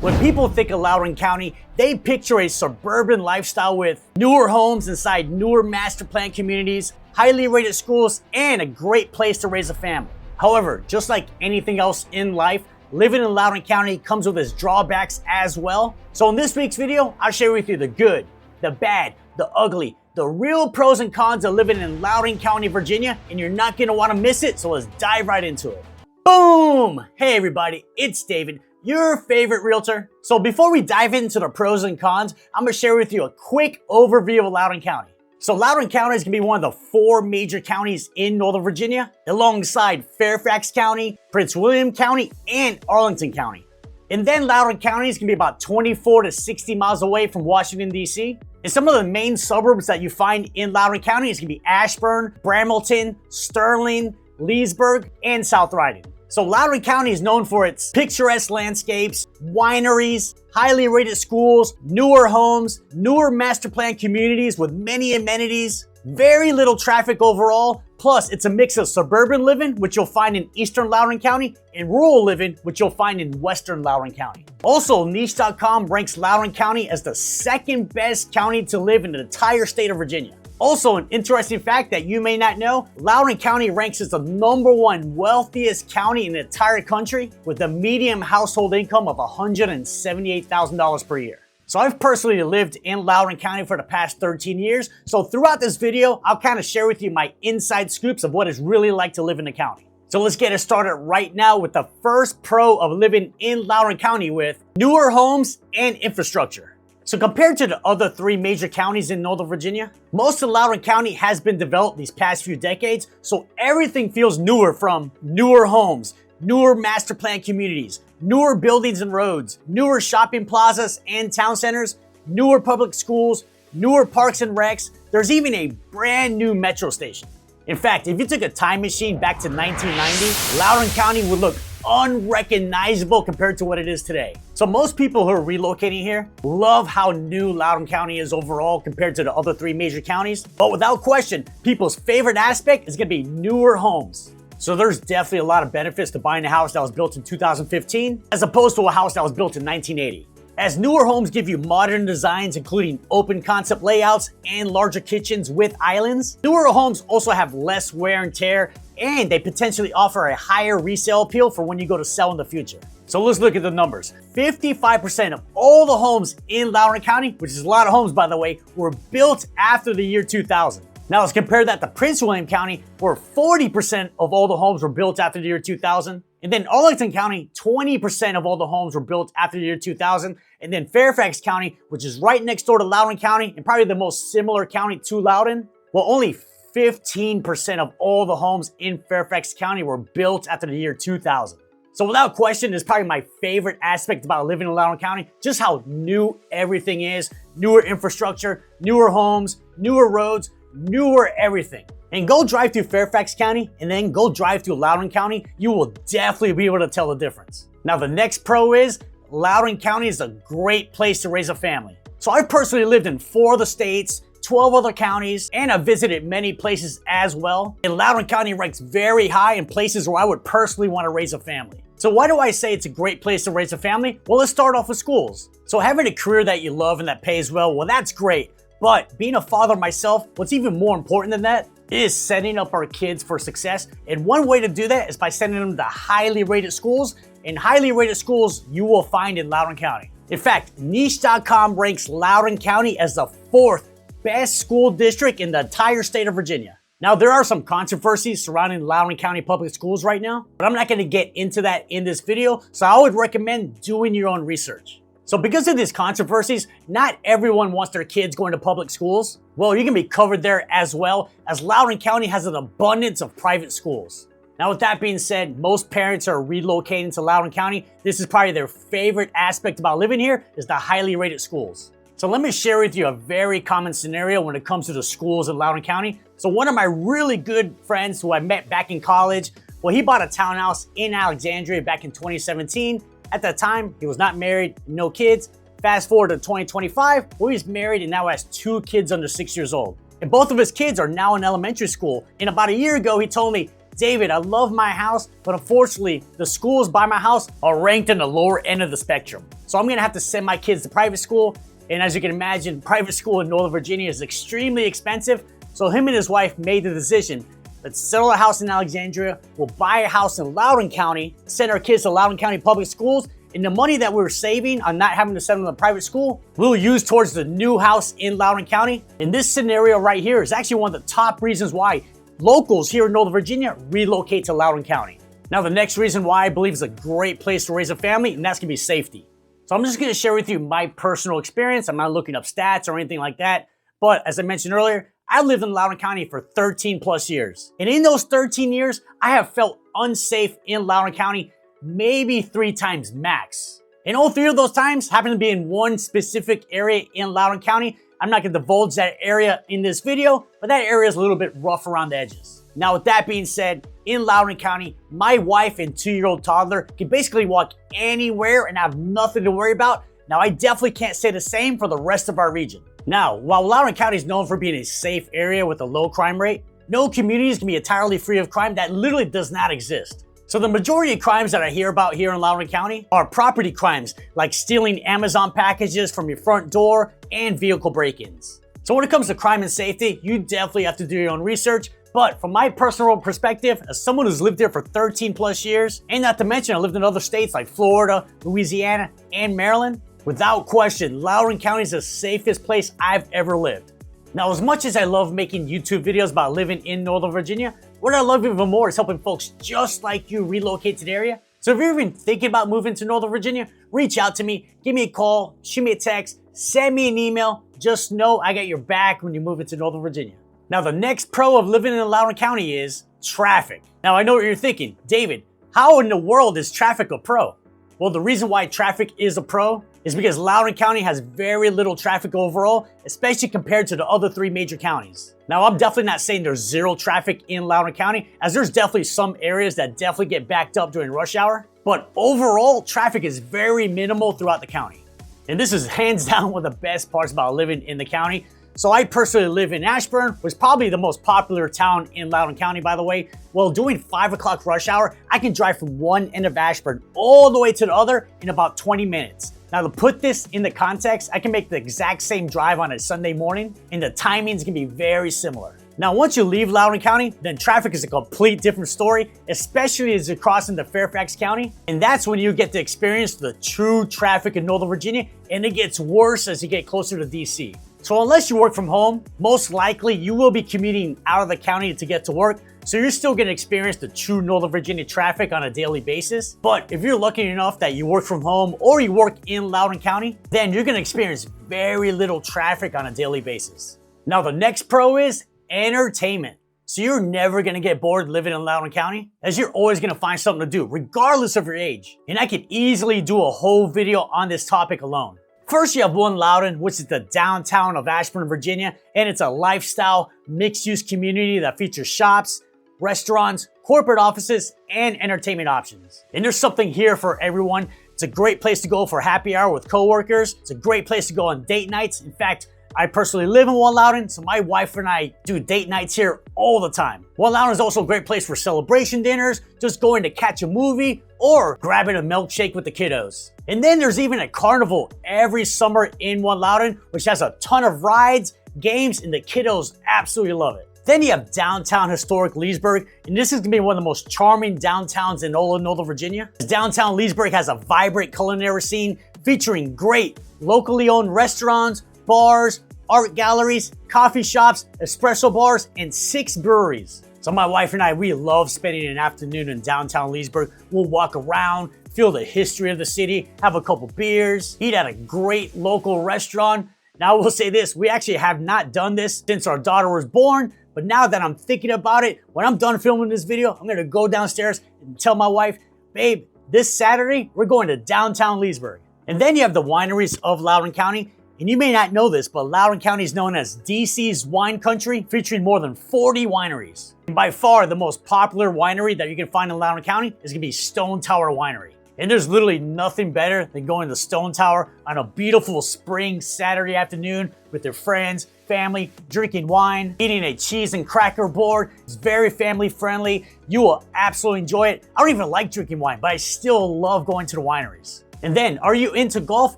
When people think of Loudoun County, they picture a suburban lifestyle with newer homes inside newer master plan communities, highly rated schools, and a great place to raise a family. However, just like anything else in life, living in Loudoun County comes with its drawbacks as well. So in this week's video, I'll share with you the good, the bad, the ugly, the real pros and cons of living in Loudoun County, Virginia, and you're not gonna wanna miss it, so let's dive right into it. Boom! Hey everybody, it's David, your favorite realtor. So before we dive into the pros and cons, I'm gonna share with you a quick overview of Loudoun County. So Loudoun County is gonna be one of the 4 major counties in Northern Virginia, alongside Fairfax County, Prince William County, and Arlington County. And then Loudoun County is gonna be about 24 to 60 miles away from Washington, D.C. And some of the main suburbs that you find in Loudoun County is gonna be Ashburn, Bramilton, Sterling, Leesburg, and South Riding. So Loudoun County is known for its picturesque landscapes, wineries, highly rated schools, newer homes, newer master plan communities with many amenities, very little traffic overall, plus it's a mix of suburban living, which you'll find in eastern Loudoun County, and rural living, which you'll find in western Loudoun County. Also, niche.com ranks Loudoun County as the second best county to live in the entire state of Virginia. Also, an interesting fact that you may not know, Loudoun County ranks as the #1 wealthiest county in the entire country with a median household income of $178,000 per year. So I've personally lived in Loudoun County for the past 13 years. So throughout this video, I'll kind of share with you my inside scoops of what it's really like to live in the county. So let's get it started right now with the first pro of living in Loudoun County with newer homes and infrastructure. So compared to the other 3 major counties in Northern Virginia, most of Loudoun County has been developed these past few decades, so everything feels newer, from newer homes, newer master plan communities, newer buildings and roads, newer shopping plazas and town centers, newer public schools, newer parks and recs. There's even a brand new metro station. In fact, if you took a time machine back to 1990, Loudoun County would look unrecognizable compared to what it is today. So most people who are relocating here love how new Loudoun County is overall compared to the other 3 major counties. But without question, people's favorite aspect is gonna be newer homes. So there's definitely a lot of benefits to buying a house that was built in 2015 as opposed to a house that was built in 1980. As newer homes give you modern designs, including open concept layouts and larger kitchens with islands, newer homes also have less wear and tear, and they potentially offer a higher resale appeal for when you go to sell in the future. So let's look at the numbers. 55% of all the homes in Loudoun County, which is a lot of homes by the way, were built after the year 2000. Now let's compare that to Prince William County, where 40% of all the homes were built after the year 2000. And then Arlington County, 20% of all the homes were built after the year 2000. And then Fairfax County, which is right next door to Loudoun County and probably the most similar county to Loudoun, well, only 15% of all the homes in Fairfax County were built after the year 2000. So without question, it's probably my favorite aspect about living in Loudoun County, just how new everything is. Newer infrastructure, newer homes, newer roads, newer everything. And go drive through Fairfax County and then go drive through Loudoun County. You will definitely be able to tell the difference. Now the next pro is Loudoun County is a great place to raise a family. So I've personally lived in 4 of the states, 12 other counties, and I've visited many places as well. And Loudoun County ranks very high in places where I would personally want to raise a family. So why do I say it's a great place to raise a family? Well, let's start off with schools. So having a career that you love and that pays well, that's great. But being a father myself, what's even more important than that is setting up our kids for success. And one way to do that is by sending them to highly rated schools. And highly rated schools you will find in Loudoun County. In fact, niche.com ranks Loudoun County as the 4th best school district in the entire state of Virginia. Now, there are some controversies surrounding Loudoun County public schools right now, but I'm not gonna get into that in this video, so I would recommend doing your own research. So because of these controversies, not everyone wants their kids going to public schools. Well, you can be covered there as well, as Loudoun County has an abundance of private schools. Now, with that being said, most parents are relocating to Loudoun County. This is probably their favorite aspect about living here, is the highly rated schools. So let me share with you a very common scenario when it comes to the schools in Loudoun County. So one of my really good friends who I met back in college, well, he bought a townhouse in Alexandria back in 2017. At that time, he was not married, no kids. Fast forward to 2025, well, he's married and now has 2 kids under 6 years old. And both of his kids are now in elementary school. And about a year ago, he told me, David, I love my house, but unfortunately, the schools by my house are ranked in the lower end of the spectrum. So I'm gonna have to send my kids to private school. And as you can imagine, private school in Northern Virginia is extremely expensive. So him and his wife made the decision, let's settle a house in Alexandria, we'll buy a house in Loudoun County, send our kids to Loudoun County public schools, and the money that we're saving on not having to send them to private school, we'll use towards the new house in Loudoun County. And this scenario right here is actually one of the top reasons why locals here in Northern Virginia relocate to Loudoun County. Now, the next reason why I believe it's a great place to raise a family, and that's gonna be safety. So I'm just gonna share with you my personal experience. I'm not looking up stats or anything like that. But as I mentioned earlier, I lived in Loudoun County for 13 plus years. And in those 13 years, I have felt unsafe in Loudoun County maybe 3 times max. And all 3 of those times happened to be in one specific area in Loudoun County. I'm not gonna divulge that area in this video, but that area is a little bit rough around the edges. Now, with that being said, in Loudoun County, my wife and 2-year-old toddler can basically walk anywhere and have nothing to worry about. Now, I definitely can't say the same for the rest of our region. Now, while Loudoun County is known for being a safe area with a low crime rate, no communities can be entirely free of crime. That literally does not exist. So the majority of crimes that I hear about here in Loudoun County are property crimes, like stealing Amazon packages from your front door and vehicle break-ins. So when it comes to crime and safety, you definitely have to do your own research. But from my personal perspective, as someone who's lived here for 13 plus years, and not to mention I lived in other states like Florida, Louisiana, and Maryland, without question, Loudoun County is the safest place I've ever lived. Now, as much as I love making YouTube videos about living in Northern Virginia, what I love even more is helping folks just like you relocate to the area. So if you're even thinking about moving to Northern Virginia, reach out to me, give me a call, shoot me a text, send me an email. Just know I got your back when you move into Northern Virginia. Now, the next pro of living in Loudoun County is traffic. Now, I know what you're thinking, David, how in the world is traffic a pro? Well, the reason why traffic is a pro is because Loudoun County has very little traffic overall, especially compared to the other 3 major counties. Now, I'm definitely not saying there's zero traffic in Loudoun County, as there's definitely some areas that definitely get backed up during rush hour. But overall, traffic is very minimal throughout the county. And this is hands down one of the best parts about living in the county. So I personally live in Ashburn, which is probably the most popular town in Loudoun County, by the way. Well, doing 5 o'clock rush hour, I can drive from one end of Ashburn all the way to the other in about 20 minutes. Now, to put this into context, I can make the exact same drive on a Sunday morning, and the timings can be very similar. Now, once you leave Loudoun County, then traffic is a complete different story, especially as you're crossing to Fairfax County. And that's when you get to experience the true traffic in Northern Virginia, and it gets worse as you get closer to DC. So unless you work from home, most likely you will be commuting out of the county to get to work. So you're still gonna experience the true Northern Virginia traffic on a daily basis. But if you're lucky enough that you work from home or you work in Loudoun County, then you're gonna experience very little traffic on a daily basis. Now, the next pro is entertainment. So you're never gonna get bored living in Loudoun County, as you're always gonna find something to do, regardless of your age. And I could easily do a whole video on this topic alone. First, you have One Loudoun, which is the downtown of Ashburn, Virginia, and it's a lifestyle, mixed-use community that features shops, restaurants, corporate offices, and entertainment options. And there's something here for everyone. It's a great place to go for happy hour with coworkers. It's a great place to go on date nights. In fact, I personally live in One Loudoun, so my wife and I do date nights here all the time. One Loudoun is also a great place for celebration dinners, just going to catch a movie, or grabbing a milkshake with the kiddos. And then there's even a carnival every summer in One Loudoun, which has a ton of rides, games, and the kiddos absolutely love it. Then you have downtown historic Leesburg, and this is gonna be one of the most charming downtowns in all of Northern Virginia. Downtown Leesburg has a vibrant culinary scene featuring great locally owned restaurants, bars, art galleries, coffee shops, espresso bars, and 6 breweries. So my wife and I, we love spending an afternoon in downtown Leesburg. We'll walk around, feel the history of the city, have a couple beers, eat at a great local restaurant. Now I will say this, we actually have not done this since our daughter was born, but now that I'm thinking about it, when I'm done filming this video, I'm gonna go downstairs and tell my wife, babe, this Saturday, we're going to downtown Leesburg. And then you have the wineries of Loudoun County. And you may not know this, but Loudoun County is known as DC's wine country, featuring more than 40 wineries. And by far, the most popular winery that you can find in Loudoun County is gonna be Stone Tower Winery. And there's literally nothing better than going to the Stone Tower on a beautiful spring Saturday afternoon with your friends, family, drinking wine, eating a cheese and cracker board. It's very family friendly. You will absolutely enjoy it. I don't even like drinking wine, but I still love going to the wineries. And then, are you into golf?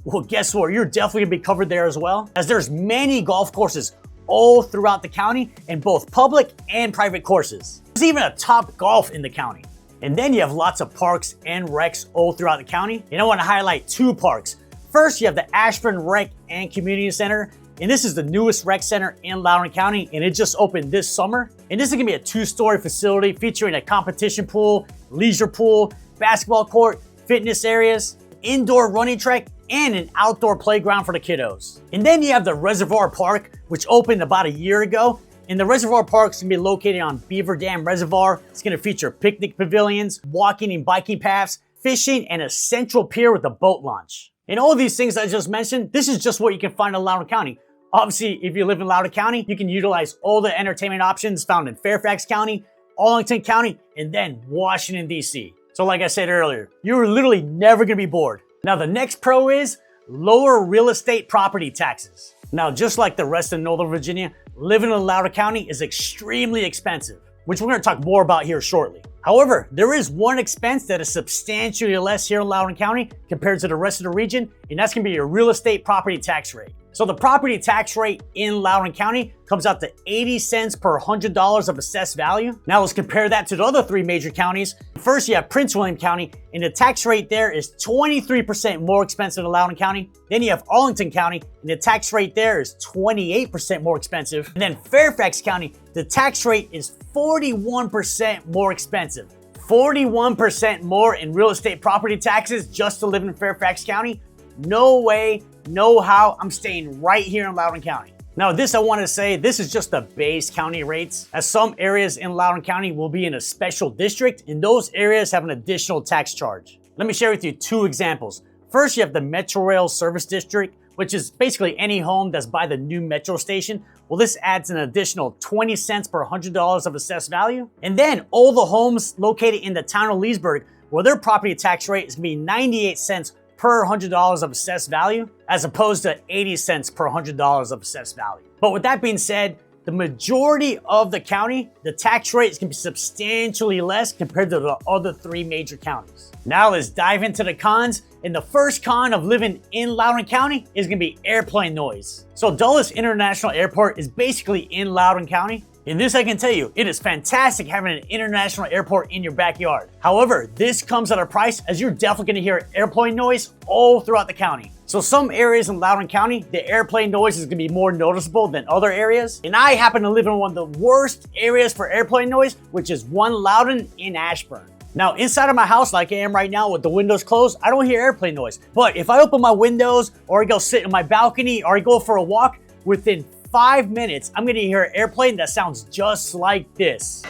Well, guess what? You're definitely gonna be covered there as well, as there's many golf courses all throughout the county in both public and private courses. There's even a Top Golf in the county. And then you have lots of parks and recs all throughout the county. And I want to highlight 2 parks. First, you have the Ashburn Rec and Community Center. And this is the newest rec center in Loudoun County, and it just opened this summer. And this is gonna be a 2-story facility featuring a competition pool, leisure pool, basketball court, fitness areas, indoor running track, and an outdoor playground for the kiddos. And then you have the Reservoir Park, which opened about a year ago. And the Reservoir Park is gonna be located on Beaver Dam Reservoir. It's gonna feature picnic pavilions, walking and biking paths, fishing, and a central pier with a boat launch. And all of these things I just mentioned, this is just what you can find in Loudoun County. Obviously, if you live in Loudoun County, you can utilize all the entertainment options found in Fairfax County, Arlington County, and then Washington, D.C. So like I said earlier, you're literally never gonna be bored. Now the next pro is lower real estate property taxes. Now, just like the rest of Northern Virginia, living in Loudoun County is extremely expensive, which we're gonna talk more about here shortly. However, there is one expense that is substantially less here in Loudoun County compared to the rest of the region, and that's gonna be your real estate property tax rate. So the property tax rate in Loudoun County comes out to 80 cents per $100 of assessed value. Now let's compare that to the other 3 major counties. First, you have Prince William County, and the tax rate there is 23% more expensive than Loudoun County. Then you have Arlington County, and the tax rate there is 28% more expensive. And then Fairfax County, the tax rate is 41% more expensive. 41% more in real estate property taxes just to live in Fairfax County? No way, no how, I'm staying right here in Loudoun County. Now this I want to say, this is just the base county rates, as some areas in Loudoun County will be in a special district, and those areas have an additional tax charge. Let me share with you 2 examples. First, you have the Metro Rail Service District, which is basically any home that's by the new metro station. Well, this adds an additional 20 cents per $100 of assessed value. And then all the homes located in the town of Leesburg, where their property tax rate is gonna be 98 cents per $100 of assessed value, as opposed to 80 cents per $100 of assessed value. But with that being said, the majority of the county, the tax rate is gonna be substantially less compared to the other 3 major counties. Now let's dive into the cons. And the first con of living in Loudoun County is gonna be airplane noise. So Dulles International Airport is basically in Loudoun County. And this I can tell you, it is fantastic having an international airport in your backyard. However, this comes at a price, as you're definitely gonna hear airplane noise all throughout the county. So some areas in Loudoun County, the airplane noise is gonna be more noticeable than other areas. And I happen to live in one of the worst areas for airplane noise, which is 1 Loudoun in Ashburn. Now, inside of my house, like I am right now with the windows closed, I don't hear airplane noise. But if I open my windows, or I go sit in my balcony, or I go for a walk, within 5 minutes, I'm gonna hear an airplane that sounds just like this.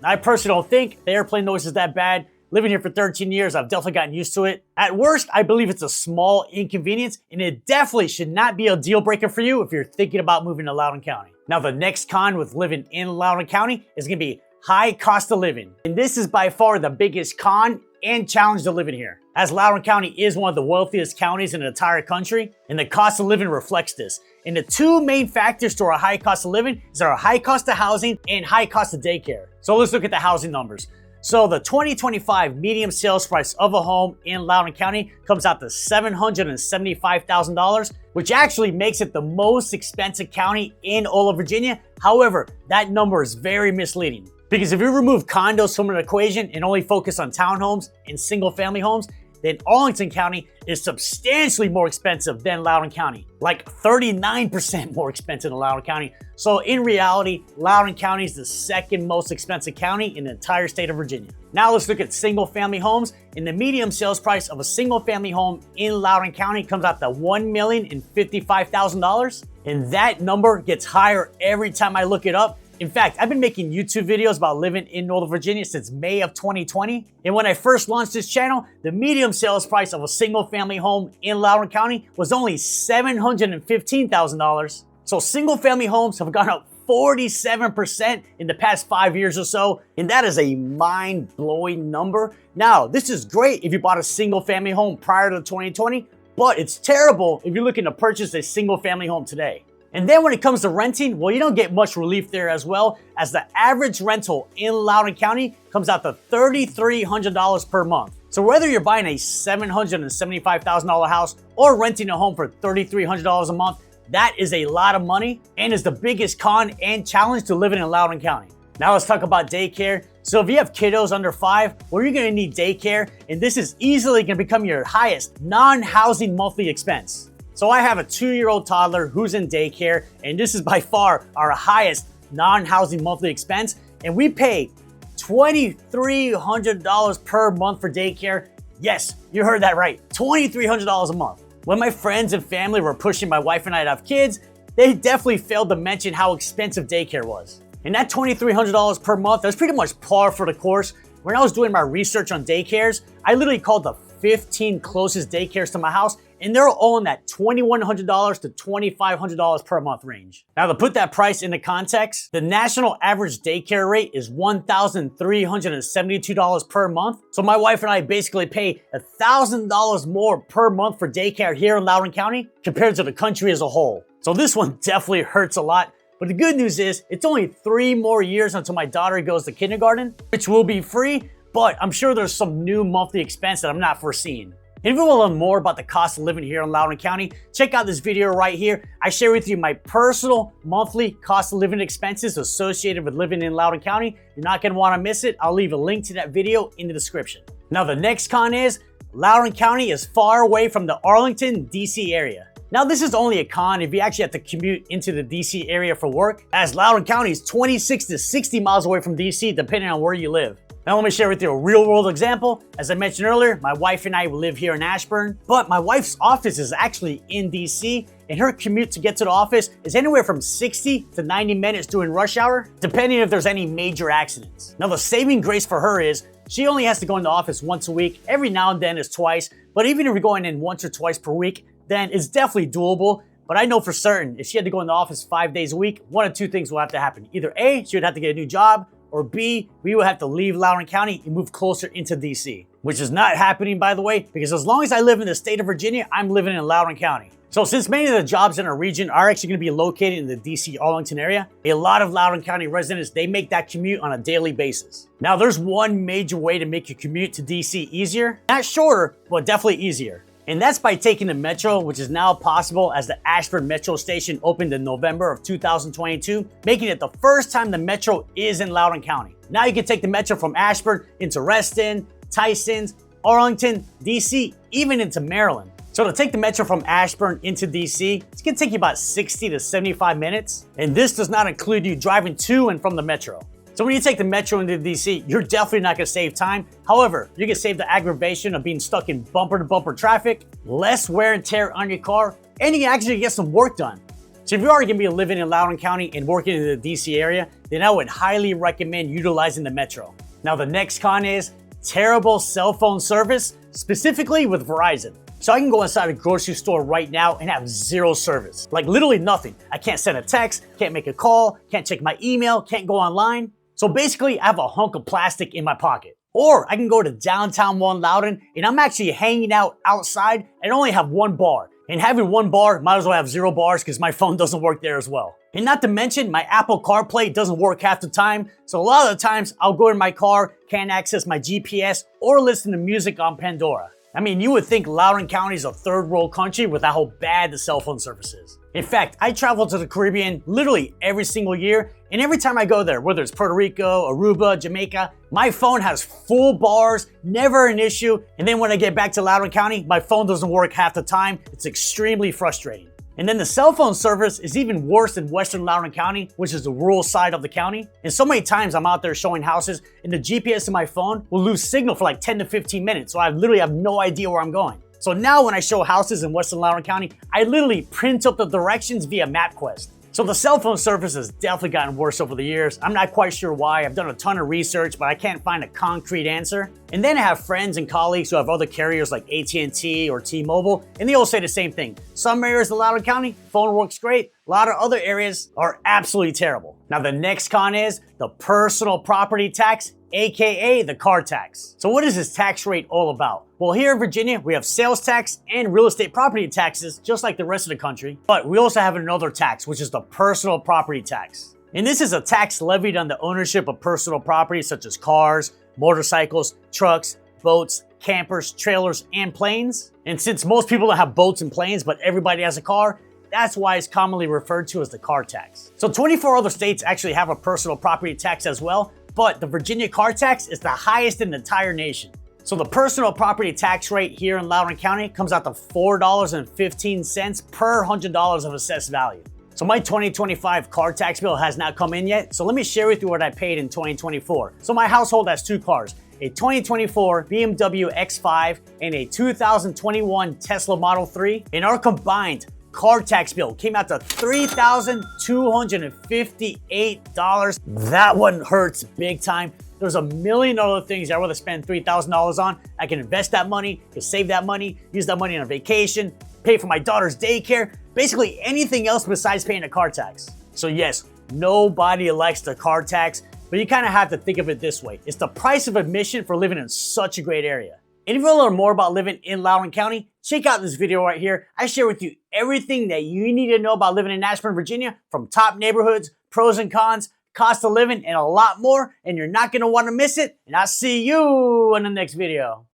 I personally don't think the airplane noise is that bad. Living here for 13 years, I've definitely gotten used to it. At worst, I believe it's a small inconvenience, and it definitely should not be a deal breaker for you if you're thinking about moving to Loudoun County. Now, the next con with living in Loudoun County is gonna be high cost of living. And this is by far the biggest con and challenge to living here, as Loudoun County is one of the wealthiest counties in the entire country, and the cost of living reflects this. And the 2 main factors to our high cost of living is our high cost of housing and high cost of daycare. So let's look at the housing numbers. So the 2025 median sales price of a home in Loudoun County comes out to $775,000, which actually makes it the most expensive county in all of Virginia. However, that number is very misleading, because if you remove condos from an equation and only focus on townhomes and single family homes, then Arlington County is substantially more expensive than Loudoun County, like 39% more expensive than Loudoun County. So in reality, Loudoun County is the 2nd most expensive county in the entire state of Virginia. Now let's look at single family homes. And the median sales price of a single family home in Loudoun County comes out to $1,055,000. And that number gets higher every time I look it up. In fact, I've been making YouTube videos about living in Northern Virginia since May of 2020. And when I first launched this channel, the median sales price of a single family home in Loudoun County was only $715,000. So single family homes have gone up 47% in the past 5 years or so, and that is a mind-blowing number. Now, this is great if you bought a single-family home prior to 2020, but it's terrible if you're looking to purchase a single-family home today. And then when it comes to renting, well, you don't get much relief there as well, as the average rental in Loudoun County comes out to $3,300 per month. So whether you're buying a $775,000 house or renting a home for $3,300 a month, that is a lot of money and is the biggest con and challenge to living in Loudoun County. Now let's talk about daycare. So if you have kiddos under 5, well, you're gonna need daycare, and this is easily gonna become your highest non-housing monthly expense. So I have a 2-year-old toddler who's in daycare, and this is by far our highest non-housing monthly expense, and we pay $2,300 per month for daycare. Yes, you heard that right, $2,300 a month. When my friends and family were pushing my wife and I to have kids, they definitely failed to mention how expensive daycare was. And that $2,300 per month, that's pretty much par for the course. When I was doing my research on daycares, I literally called the 15 closest daycares to my house, and they're all in that $2,100 to $2,500 per month range. Now, to put that price into context, the national average daycare rate is $1,372 per month. So my wife and I basically pay $1,000 more per month for daycare here in Loudoun County compared to the country as a whole. So this one definitely hurts a lot. But the good news is it's only 3 more years until my daughter goes to kindergarten, which will be free, but I'm sure there's some new monthly expense that I'm not foreseeing. And if you want to learn more about the cost of living here in Loudoun County, check out this video right here. I share with you my personal monthly cost of living expenses associated with living in Loudoun County. You're not going to want to miss it. I'll leave a link to that video in the description. Now, the next con is Loudoun County is far away from the Arlington, DC area. Now, this is only a con if you actually have to commute into the DC area for work, as Loudoun County is 26 to 60 miles away from DC, depending on where you live. Now let me share with you a real world example. As I mentioned earlier, my wife and I live here in Ashburn, but my wife's office is actually in DC, and her commute to get to the office is anywhere from 60 to 90 minutes during rush hour, depending if there's any major accidents. Now the saving grace for her is she only has to go in the office once a week. Every now and then is twice, but even if you're going in once or twice per week, then it's definitely doable. But I know for certain if she had to go in the office 5 days a week, one of two things will have to happen. Either A, she would have to get a new job, or B, we would have to leave Loudoun County and move closer into DC, which is not happening, by the way, because as long as I live in the state of Virginia, I'm living in Loudoun County. So since many of the jobs in our region are actually going to be located in the DC Arlington area, a lot of Loudoun County residents, they make that commute on a daily basis. Now, there's one major way to make your commute to DC easier. Not shorter, but definitely easier. And that's by taking the Metro, which is now possible as the Ashburn Metro Station opened in November of 2022, making it the first time the Metro is in Loudoun County. Now you can take the Metro from Ashburn into Reston, Tysons, Arlington, DC, even into Maryland. So to take the Metro from Ashburn into DC, it's gonna take you about 60 to 75 minutes. And this does not include you driving to and from the Metro. So when you take the Metro into DC, you're definitely not gonna save time. However, you can save the aggravation of being stuck in bumper-to-bumper traffic, less wear and tear on your car, and you can actually get some work done. So if you are gonna be living in Loudoun County and working in the DC area, then I would highly recommend utilizing the Metro. Now the next con is terrible cell phone service, specifically with Verizon. So I can go inside a grocery store right now and have zero service. Like literally nothing. I can't send a text, can't make a call, can't check my email, can't go online. So basically, I have a hunk of plastic in my pocket. Or I can go to downtown Loudoun and I'm actually hanging out outside and only have one bar. And having one bar, might as well have 0 bars because my phone doesn't work there as well. And not to mention, my Apple CarPlay doesn't work half the time. So a lot of the times, I'll go in my car, can't access my GPS, or listen to music on Pandora. I mean, you would think Loudoun County is a third world country with how bad the cell phone service is. In fact, I travel to the Caribbean literally every single year, and every time I go there, whether it's Puerto Rico, Aruba, Jamaica, my phone has full bars, never an issue, and then when I get back to Loudoun County, my phone doesn't work half the time. It's extremely frustrating. And then the cell phone service is even worse in Western Loudoun County, which is the rural side of the county. And so many times I'm out there showing houses and the GPS in my phone will lose signal for like 10 to 15 minutes. So I literally have no idea where I'm going. So now when I show houses in Western Loudoun County, I literally print up the directions via MapQuest. So the cell phone service has definitely gotten worse over the years. I'm not quite sure why. I've done a ton of research, but I can't find a concrete answer. And then I have friends and colleagues who have other carriers like AT&T or T-Mobile, and they all say the same thing. Some areas of Loudoun County, phone works great. A lot of other areas are absolutely terrible. Now the next con is the personal property tax, aka the car tax. So what is this tax rate all about? Well, here in Virginia, we have sales tax and real estate property taxes, just like the rest of the country. But we also have another tax, which is the personal property tax. And this is a tax levied on the ownership of personal property, such as cars, motorcycles, trucks, boats, campers, trailers, and planes. And since most people don't have boats and planes, but everybody has a car, that's why it's commonly referred to as the car tax. So 24 other states actually have a personal property tax as well, but the Virginia car tax is the highest in the entire nation. So the personal property tax rate here in Loudoun County comes out to $4.15 per $100 of assessed value. So my 2025 car tax bill has not come in yet, so let me share with you what I paid in 2024. So my household has two cars, a 2024 BMW X5 and a 2021 Tesla Model 3, and our combined car tax bill came out to $3,258. That one hurts big time. There's a million other things I'd rather spend $3,000 on. I can invest that money, can save that money, use that money on a vacation, pay for my daughter's daycare, basically anything else besides paying a car tax. So yes, nobody likes the car tax, but you kind of have to think of it this way. It's the price of admission for living in such a great area. And if you want to learn more about living in Loudoun County, check out this video right here. I share with you everything that you need to know about living in Ashburn, Virginia, from top neighborhoods, pros and cons, cost of living, and a lot more. And you're not going to want to miss it. And I'll see you in the next video.